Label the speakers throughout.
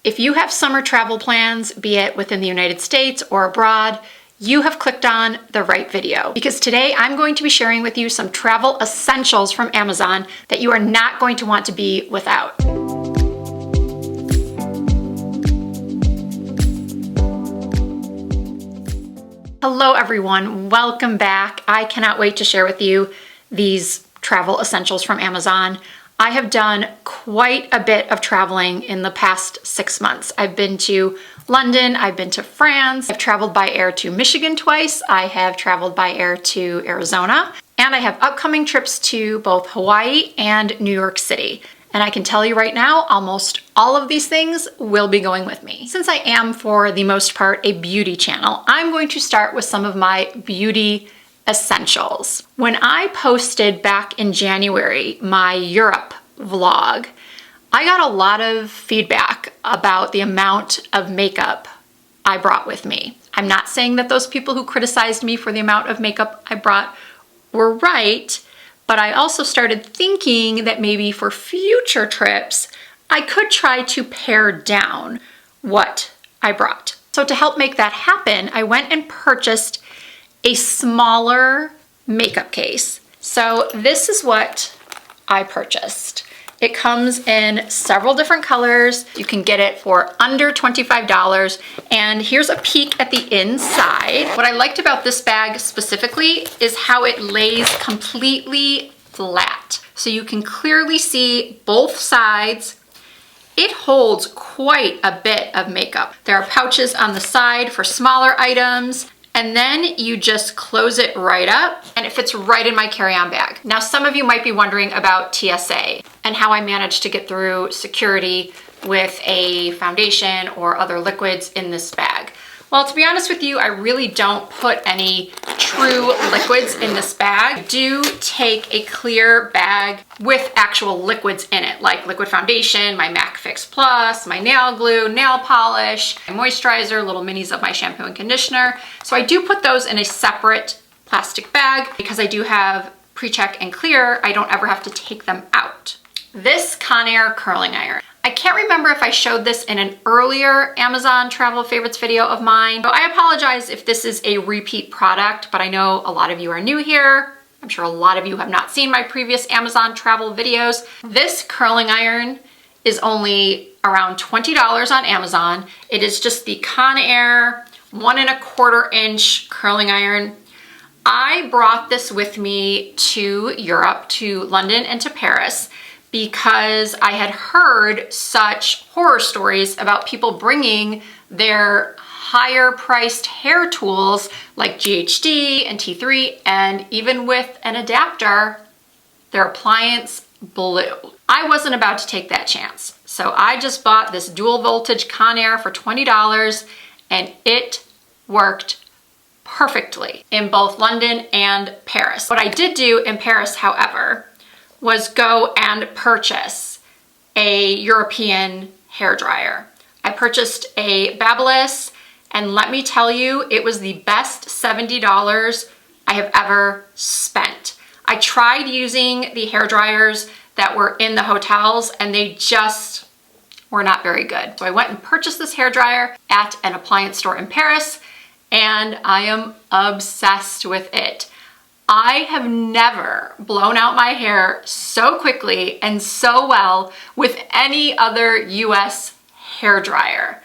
Speaker 1: If you have summer travel plans, be it within the United States or abroad, you have clicked on the right video, because today I'm going to be sharing with you some travel essentials from Amazon that you are not going to want to be without. Hello everyone, welcome back. I cannot wait to share with you these travel essentials from Amazon. I have done quite a bit of traveling in the past 6 months. I've been to London, I've been to France, I've traveled by air to Michigan twice, I have traveled by air to Arizona, and I have upcoming trips to both Hawaii and New York City. And I can tell you right now, almost all of these things will be going with me. Since I am, for the most part, a beauty channel, I'm going to start with some of my beauty essentials. When I posted back in January my Europe vlog, I got a lot of feedback about the amount of makeup I brought with me. I'm not saying that those people who criticized me for the amount of makeup I brought were right, but I also started thinking that maybe for future trips, I could try to pare down what I brought. So to help make that happen, I went and purchased a smaller makeup case. So this is what I purchased. It comes in several different colors. You can get it for under $25. And here's a peek at the inside. What I liked about this bag specifically is how it lays completely flat. So you can clearly see both sides. It holds quite a bit of makeup. There are pouches on the side for smaller items. And then you just close it right up and it fits right in my carry-on bag. Now, some of you might be wondering about TSA and how I managed to get through security with a foundation or other liquids in this bag. Well, to be honest with you, I really don't put any true liquids in this bag. I do take a clear bag with actual liquids in it, like liquid foundation, my MAC Fix Plus, my nail glue, nail polish, my moisturizer, little minis of my shampoo and conditioner. So I do put those in a separate plastic bag because I do have pre-check and clear. I don't ever have to take them out. This Conair curling iron. I can't remember if I showed this in an earlier Amazon travel favorites video of mine. So I apologize if this is a repeat product, but I know a lot of you are new here. I'm sure a lot of you have not seen my previous Amazon travel videos. This curling iron is only around $20 on Amazon. It is just the Conair 1¼ inch curling iron. I brought this with me to Europe, to London and to Paris, because I had heard such horror stories about people bringing their higher priced hair tools like GHD and T3, and even with an adapter, their appliance blew. I wasn't about to take that chance. So I just bought this dual voltage Conair for $20 and it worked perfectly in both London and Paris. What I did do in Paris, however, was go and purchase a European hairdryer. I purchased a Babyliss, and let me tell you, it was the best $70 I have ever spent. I tried using the hairdryers that were in the hotels and they just were not very good. So I went and purchased this hairdryer at an appliance store in Paris, and I am obsessed with it. I have never blown out my hair so quickly and so well with any other US hairdryer.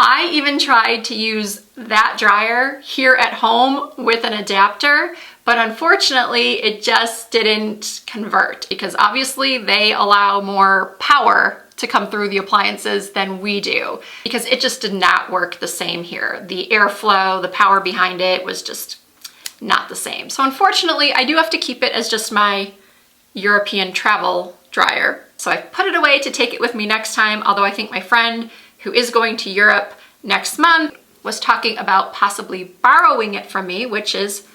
Speaker 1: I even tried to use that dryer here at home with an adapter, but unfortunately it just didn't convert because obviously they allow more power to come through the appliances than we do, because it just did not work the same here. The airflow, the power behind it was just not the same. So unfortunately, I do have to keep it as just my European travel dryer. So I put it away to take it with me next time, although I think my friend who is going to Europe next month was talking about possibly borrowing it from me, which is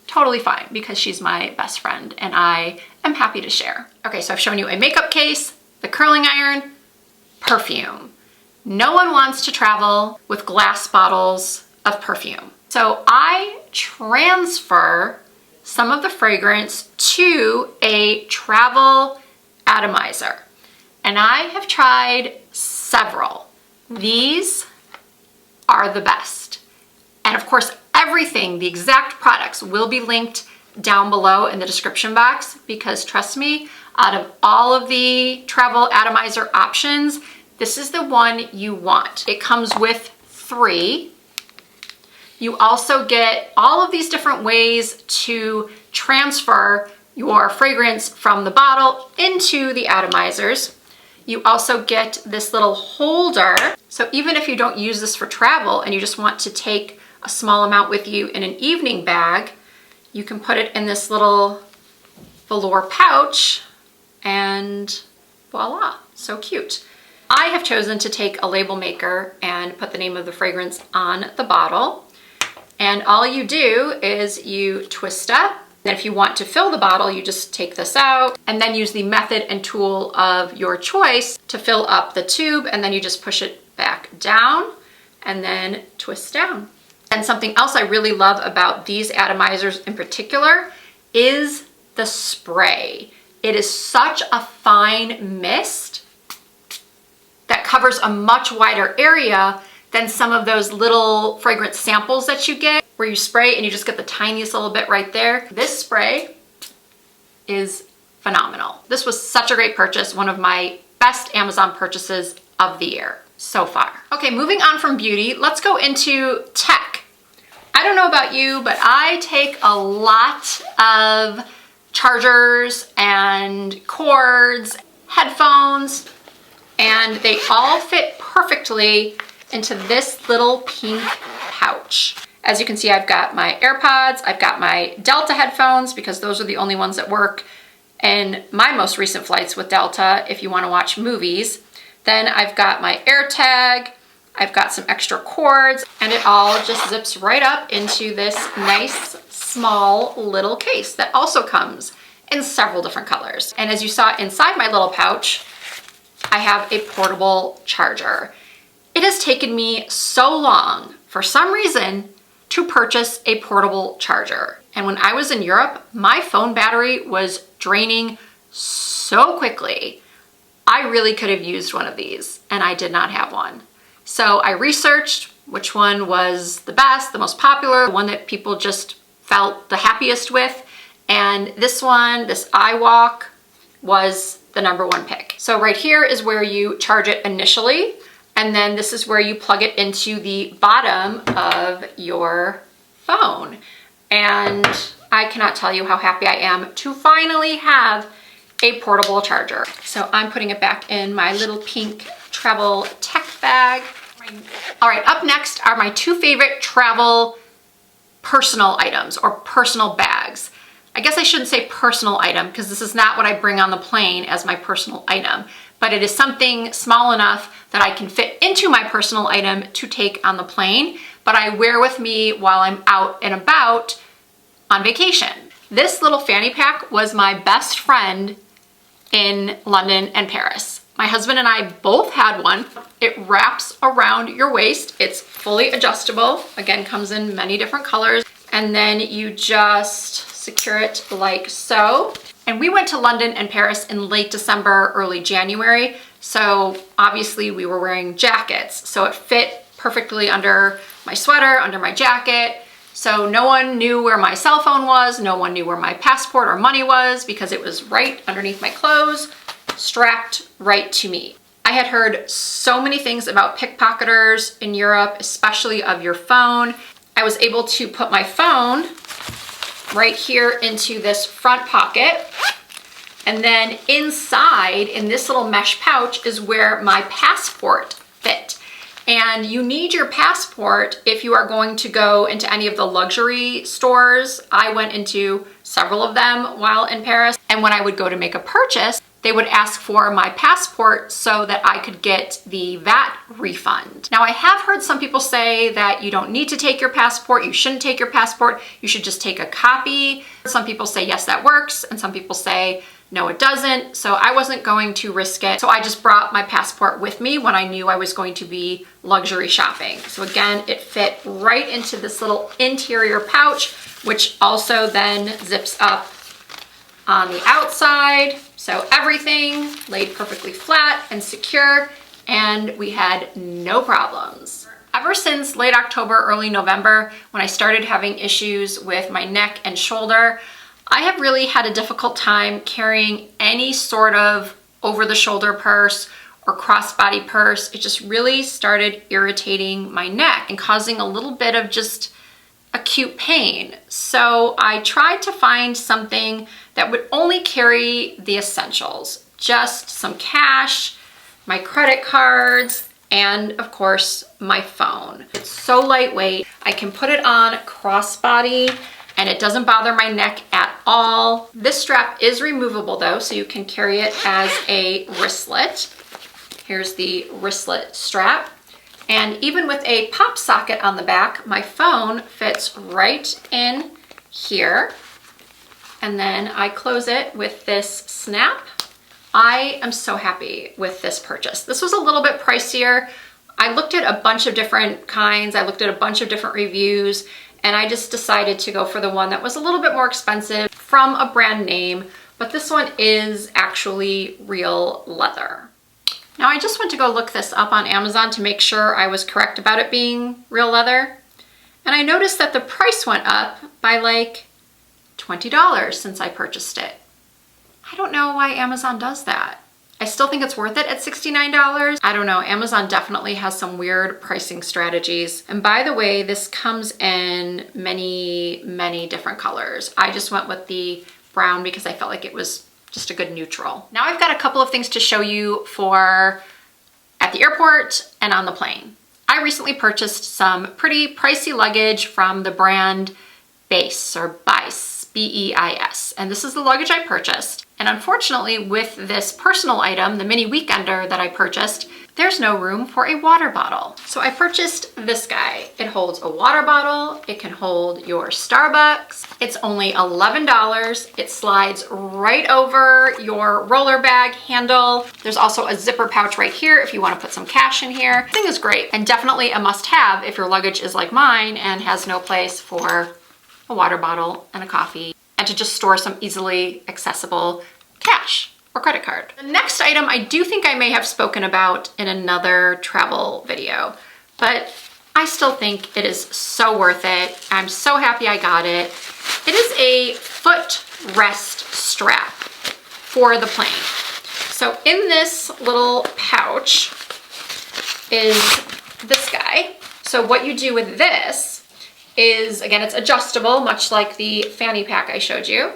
Speaker 1: totally fine because she's my best friend and I am happy to share. Okay, so I've shown you a makeup case, the curling iron, perfume. No one wants to travel with glass bottles of perfume. So I transfer some of the fragrance to a travel atomizer. And I have tried several. These are the best. And of course, everything, the exact products will be linked down below in the description box, because trust me, out of all of the travel atomizer options, this is the one you want. It comes with 3. You also get all of these different ways to transfer your fragrance from the bottle into the atomizers. You also get this little holder. So even if you don't use this for travel and you just want to take a small amount with you in an evening bag, you can put it in this little velour pouch and voila, so cute. I have chosen to take a label maker and put the name of the fragrance on the bottle. And all you do is you twist up. Then if you want to fill the bottle, you just take this out and then use the method and tool of your choice to fill up the tube, and then you just push it back down and then twist down. And something else I really love about these atomizers in particular is the spray. It is such a fine mist that covers a much wider area than some of those little fragrance samples that you get where you spray and you just get the tiniest little bit right there. This spray is phenomenal. This was such a great purchase, one of my best Amazon purchases of the year so far. Okay, moving on from beauty, let's go into tech. I don't know about you, but I take a lot of chargers and cords, headphones, and they all fit perfectly into this little pink pouch. As you can see, I've got my AirPods, I've got my Delta headphones, because those are the only ones that work in my most recent flights with Delta if you want to watch movies. Then I've got my AirTag, I've got some extra cords, and it all just zips right up into this nice, small little case that also comes in several different colors. And as you saw inside my little pouch, I have a portable charger. It has taken me so long, for some reason, to purchase a portable charger. And when I was in Europe, my phone battery was draining so quickly. I really could have used one of these, and I did not have one. So I researched which one was the best, the most popular, the one that people just felt the happiest with. And this one, this iWalk, was the #1 pick. So right here is where you charge it initially. And then this is where you plug it into the bottom of your phone. And I cannot tell you how happy I am to finally have a portable charger. So I'm putting it back in my little pink travel tech bag. All right, up next are my 2 favorite travel personal items or personal bags. I guess I shouldn't say personal item, because this is not what I bring on the plane as my personal item, but it is something small enough that I can fit into my personal item to take on the plane, but I wear with me while I'm out and about on vacation. This little fanny pack was my best friend in London and Paris. My husband and I both had one. It wraps around your waist. It's fully adjustable. Again, comes in many different colors. And then you just secure it like so. And we went to London and Paris in late December, early January. So obviously we were wearing jackets. So it fit perfectly under my sweater, under my jacket. So no one knew where my cell phone was. No one knew where my passport or money was, because it was right underneath my clothes, strapped right to me. I had heard so many things about pickpocketers in Europe, especially of your phone. I was able to put my phone right here into this front pocket. And then inside, in this little mesh pouch, is where my passport fit. And you need your passport if you are going to go into any of the luxury stores. I went into several of them while in Paris. And when I would go to make a purchase, they would ask for my passport so that I could get the VAT refund. Now, I have heard some people say that you don't need to take your passport, you shouldn't take your passport, you should just take a copy. Some people say, yes, that works, and some people say, no, it doesn't. So I wasn't going to risk it. So I just brought my passport with me when I knew I was going to be luxury shopping. So again, it fit right into this little interior pouch, which also then zips up on the outside. So everything laid perfectly flat and secure and we had no problems. Ever since late October, early November, when I started having issues with my neck and shoulder, I have really had a difficult time carrying any sort of over-the-shoulder purse or crossbody purse. It just really started irritating my neck and causing a little bit of just acute pain. So I tried to find something that would only carry the essentials, just some cash, my credit cards, and of course my phone. It's so lightweight. I can put it on crossbody and it doesn't bother my neck at all. This strap is removable though, so you can carry it as a wristlet. Here's the wristlet strap. And even with a pop socket on the back, my phone fits right in here. And then I close it with this snap. I am so happy with this purchase. This was a little bit pricier. I looked at a bunch of different kinds. I looked at a bunch of different reviews, and I just decided to go for the one that was a little bit more expensive from a brand name, but this one is actually real leather. Now I just went to go look this up on Amazon to make sure I was correct about it being real leather. And I noticed that the price went up by like $20 since I purchased it. I don't know why Amazon does that. I still think it's worth it at $69. I don't know, Amazon definitely has some weird pricing strategies. And by the way, this comes in many, many different colors. I just went with the brown because I felt like it was just a good neutral. Now I've got a couple of things to show you for at the airport and on the plane. I recently purchased some pretty pricey luggage from the brand Base or Bice, B-E-I-S. And this is the luggage I purchased. And unfortunately with this personal item, the mini weekender that I purchased, there's no room for a water bottle. So I purchased this guy. It holds a water bottle. It can hold your Starbucks. It's only $11. It slides right over your roller bag handle. There's also a zipper pouch right here if you want to put some cash in here. The thing is great and definitely a must-have if your luggage is like mine and has no place for a water bottle and a coffee and to just store some easily accessible cash or credit card. The next item I do think I may have spoken about in another travel video, but I still think it is so worth it. I'm so happy I got it. It is a foot rest strap for the plane. So in this little pouch is this guy. So what you do with this is, again, it's adjustable, much like the fanny pack I showed you.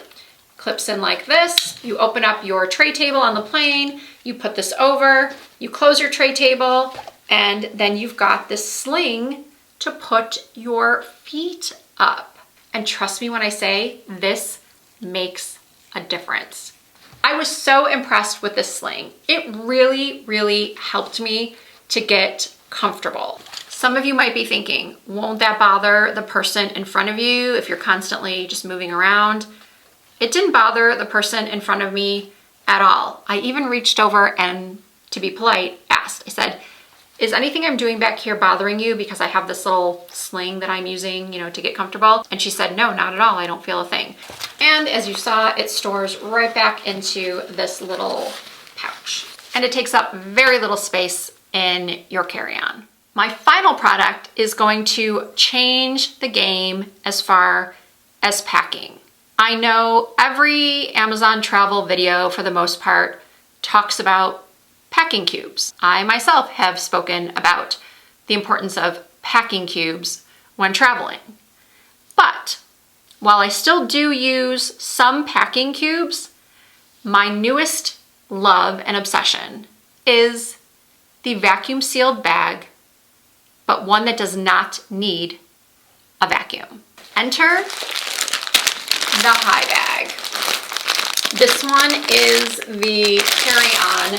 Speaker 1: Clips in like this. You open up your tray table on the plane, you put this over, you close your tray table, and then you've got this sling to put your feet up. And trust me when I say this makes a difference. I was so impressed with this sling. It really, really helped me to get comfortable. Some of you might be thinking, won't that bother the person in front of you if you're constantly just moving around? It didn't bother the person in front of me at all. I even reached over and, to be polite, asked. I said, is anything I'm doing back here bothering you because I have this little sling that I'm using, to get comfortable? And she said, no, not at all. I don't feel a thing. And as you saw, it stores right back into this little pouch. And it takes up very little space in your carry-on. My final product is going to change the game as far as packing. I know every Amazon travel video, for the most part, talks about packing cubes. I myself have spoken about the importance of packing cubes when traveling. But while I still do use some packing cubes, my newest love and obsession is the vacuum sealed bag, but one that does not need a vacuum. Enter the high bag. This one is the carry-on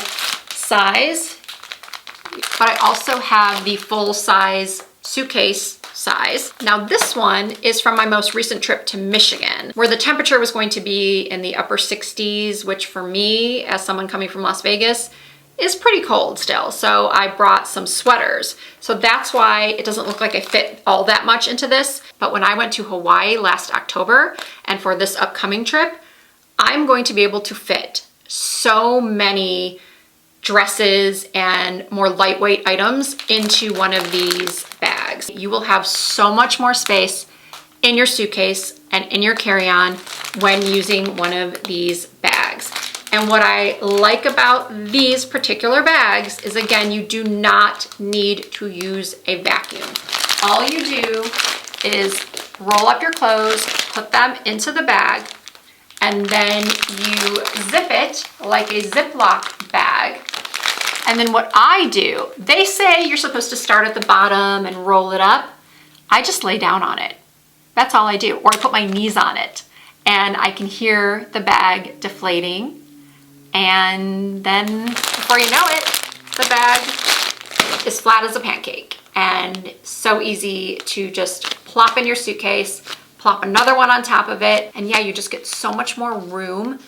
Speaker 1: size, but I also have the full-size suitcase size. Now this one is from my most recent trip to Michigan, where the temperature was going to be in the upper 60s, which for me, as someone coming from Las Vegas, is pretty cold still. So I brought some sweaters. So that's why it doesn't look like I fit all that much into this. But when I went to Hawaii last October, and for this upcoming trip, I'm going to be able to fit so many dresses and more lightweight items into one of these bags. You will have so much more space in your suitcase and in your carry-on when using one of these bags. And what I like about these particular bags is, again, you do not need to use a vacuum. All you do is roll up your clothes, put them into the bag, and then you zip it like a Ziploc bag. And then what I do, they say you're supposed to start at the bottom and roll it up. I just lay down on it. That's all I do. Or I put my knees on it and I can hear the bag deflating. And then before you know it, the bag is flat as a pancake and so easy to just plop in your suitcase, plop another one on top of it. And yeah, you just get so much more room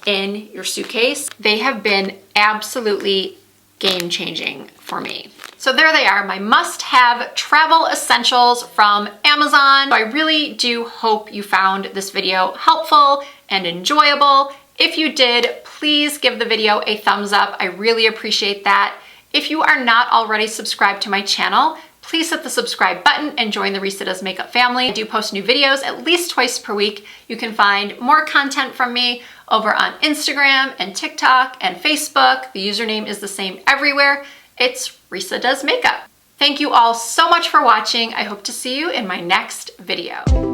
Speaker 1: in your suitcase. They have been absolutely game-changing for me. So there they are, my must-have travel essentials from Amazon. I really do hope you found this video helpful and enjoyable. If you did, please give the video a thumbs up. I really appreciate that. If you are not already subscribed to my channel, please hit the subscribe button and join the Risa Does Makeup family. I do post new videos at least twice per week. You can find more content from me over on Instagram and TikTok and Facebook. The username is the same everywhere. It's Risa Does Makeup. Thank you all so much for watching. I hope to see you in my next video.